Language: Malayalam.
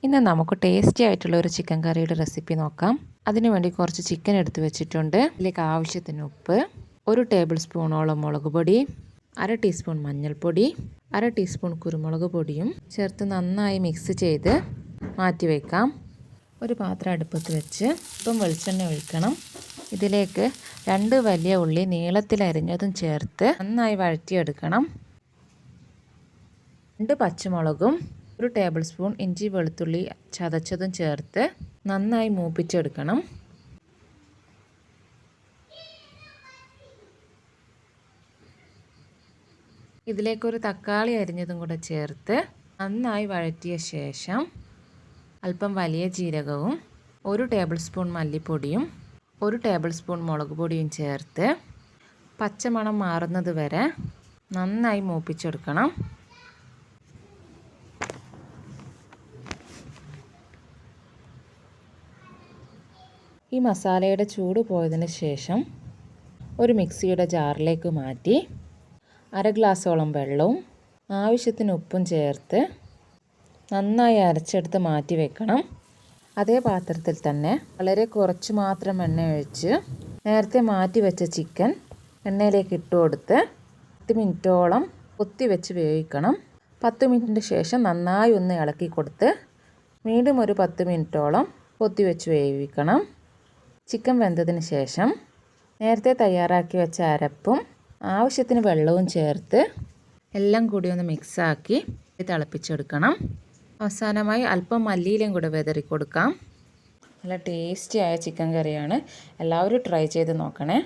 ഇന്ന് നമുക്ക് ടേസ്റ്റി ആയിട്ടുള്ള ഒരു ചിക്കൻ കറിയുടെ റെസിപ്പി നോക്കാം. അതിനുവേണ്ടി കുറച്ച് ചിക്കൻ എടുത്ത് വെച്ചിട്ടുണ്ട്. ഇതിലേക്ക് ആവശ്യത്തിന് ഉപ്പ്, 1 ടേബിൾ സ്പൂണോളം മുളക് പൊടി, 1/2 ടീസ്പൂൺ മഞ്ഞൾപ്പൊടി, 1/2 ടീസ്പൂൺ കുരുമുളക് പൊടിയും ചേർത്ത് നന്നായി മിക്സ് ചെയ്ത് മാറ്റി വയ്ക്കാം. ഒരു പാത്രം അടുപ്പത്ത് വെച്ച് ഇപ്പം വെളിച്ചെണ്ണ ഒഴിക്കണം. ഇതിലേക്ക് 2 വലിയ ഉള്ളി നീളത്തിൽ അരിഞ്ഞതും ചേർത്ത് നന്നായി വഴറ്റിയെടുക്കണം. 2 പച്ചമുളകും 1 ടേബിൾ സ്പൂൺ ഇഞ്ചി വെളുത്തുള്ളി ചതച്ചതും ചേർത്ത് നന്നായി മൂപ്പിച്ചെടുക്കണം. ഇതിലേക്കൊരു തക്കാളി അരിഞ്ഞതും കൂടെ ചേർത്ത് നന്നായി വഴറ്റിയ ശേഷം അല്പം വലിയ ജീരകവും 1 ടേബിൾ സ്പൂൺ മല്ലിപ്പൊടിയും 1 ടേബിൾ സ്പൂൺ മുളക് പൊടിയും ചേർത്ത് പച്ചമണം മാറുന്നത് വരെ നന്നായി മൂപ്പിച്ചെടുക്കണം. ഈ മസാലയുടെ ചൂട് പോയതിന് ശേഷം ഒരു മിക്സിയുടെ ജാറിലേക്ക് മാറ്റി 1/2 ഗ്ലാസ്സോളം വെള്ളവും ആവശ്യത്തിന് ഉപ്പും ചേർത്ത് നന്നായി അരച്ചെടുത്ത് മാറ്റി വെക്കണം. അതേ പാത്രത്തിൽ തന്നെ വളരെ കുറച്ച് മാത്രം എണ്ണ ഒഴിച്ച് നേരത്തെ മാറ്റി വെച്ച ചിക്കൻ എണ്ണയിലേക്ക് ഇട്ട് കൊടുത്ത് 10 മിനിറ്റോളം കൊത്തി വെച്ച് വേവിക്കണം. 10 മിനിറ്റിന് ശേഷം നന്നായി ഒന്ന് ഇളക്കി കൊടുത്ത് വീണ്ടും ഒരു 10 മിനിറ്റോളം കൊത്തി വെച്ച് വേവിക്കണം. ചിക്കൻ വെന്തതിന് ശേഷം നേരത്തെ തയ്യാറാക്കി വെച്ച അരപ്പും ആവശ്യത്തിന് വെള്ളവും ചേർത്ത് എല്ലാം കൂടി ഒന്ന് മിക്സാക്കി തിളപ്പിച്ചെടുക്കണം. അവസാനമായി അല്പം മല്ലിയിലയും കൂടെ വിതറി കൊടുക്കാം. നല്ല ടേസ്റ്റിയായ ചിക്കൻ കറിയാണ്. എല്ലാവരും ട്രൈ ചെയ്ത് നോക്കണേ.